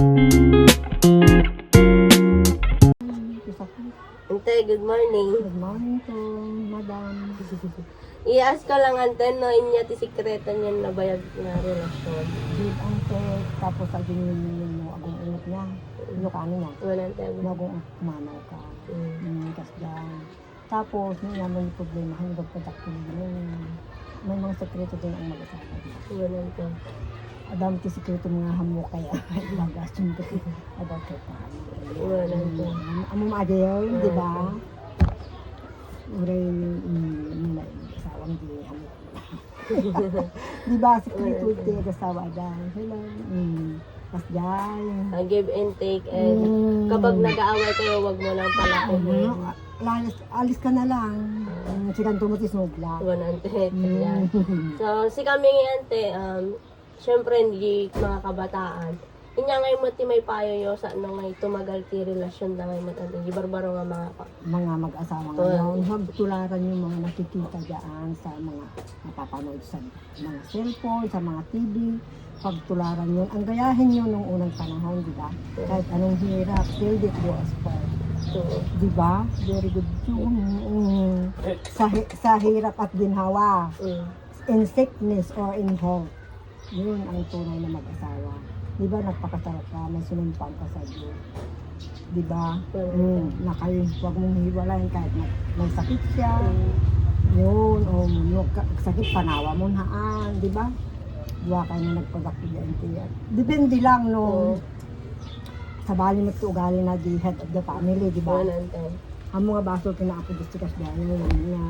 Ante, good morning. Good morning po, madam. I-ask ko lang ante, no, inya ti sikreto niyan na bayag na relasyon. Big ante, tapos aging yung agong unot niya. Yung kano niya. Wala ante. Agong kumanaw ka. Kas dyan. Tapos, niya may problema. Hanggang pagkaktuloy yun. May mga sekreto din ang mag-asawa. Wala ante. Adam ti sikreto mga hamo kaya. Bagas yung kasi. Adam kay paano. Wala ante. Amo maadeyo, di ba? Uray, nila asawang di hamo. Di ba, sikreto ti asawa dyan. Hello. Kas dyan. Give and take, and kapag nag-aaway kayo, wag mo lang pala Alis ka na lang. Sikan tumutis nubla. Wala ante. So, si kami ante, syempre hindi mga kabataan. Inya ngayon mo ti may payo yo sa ano ngay tumagal ti relasyon na ngayon mo ante. Di barbaro nga Mga mag-asawa ngayon, magtularan yung mga nakikita dyan sa mga napapanood sa mga cellphone, sa mga TV. Pagtularan yun. Ang gayahin yun nung unang panahon, di ba? Kahit anong hirap, still it was part. Di ba? Very good yun. Sa hirap at ginhawa. In sickness or in health. Yun ang tunay na mag-asawa. Di ba nagpakasarap ka, may sinumpang ka sa Diyos. Di ba? Na kayo, huwag mong hiwalayin kahit may sakit siya. Yun, o sakit, panawa mo haan. Di ba? Diwa kayo na nagpagaktiyan. Depende lang, no? Sa bali nagtuugali na di head of the family, di ba? Ang mga baso kinaapudistikas dahil na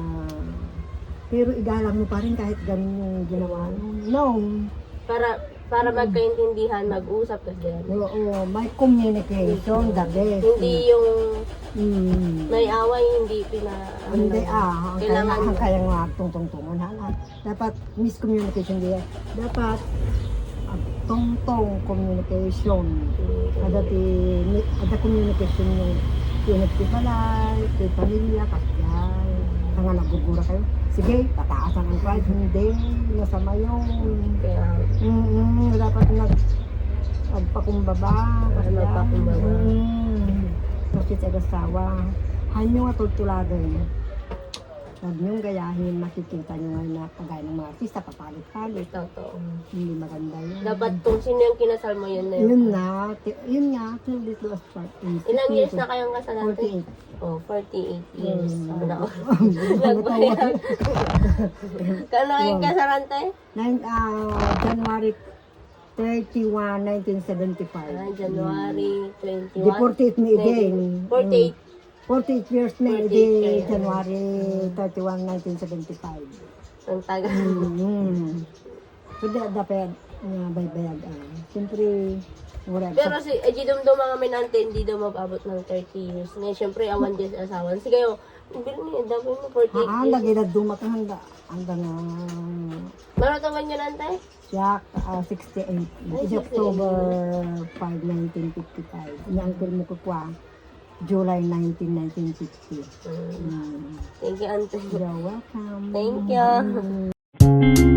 pero igalang mo pa rin kahit ganun yung ginawa mo. No. Para magkaintindihan, mag-usap kasi. Oo, may communication, the best. Hindi yung may away, hindi Hindi, kailangan kaya nga tungtong-tungon. Dapat miscommunication din. Dapat tungtong communication. Ada communication yung pinag balay, kay pamilya, kasyan. Nga nagugura kayo. Sige, tataasan ang price. Hindi, masama yun. Dapat nagpakumbaba. Nagpakumbaba. Kasi sa asawa, hanyo nga tutulagan. Huwag niyong gayahin, makikita niyo ngayon na kagaya ng mga artista, papalit-palit. Totoo. Hindi maganda yun. Dapat kung sino yung kinasal mo, yun na yun. Yun nga, till it was part. Ilang years na kayong kasal natin? 48. Oh, 48 years. Sana ako. Nagbayag. Kano kayong kasal natin? January 31, 1975. January 21. Di 48 May again. 48. 48 years na, di January 31, 1975. Ang tagal. So, dapat baybayag. Siyempre, wala. Pero si Dumdum mga minante, hindi daw mababot ng 30 years. Ngayon, syempre, awan din sa asawa. Sige, dapat mo 48 years. Lagi na dumak ang hanggang Maratawan nyo nante? siya, 68. It's October 5, 1955. Yung uncle mo ko kwa, July 19, 1950. Thank you, Ante. You're welcome. Thank you.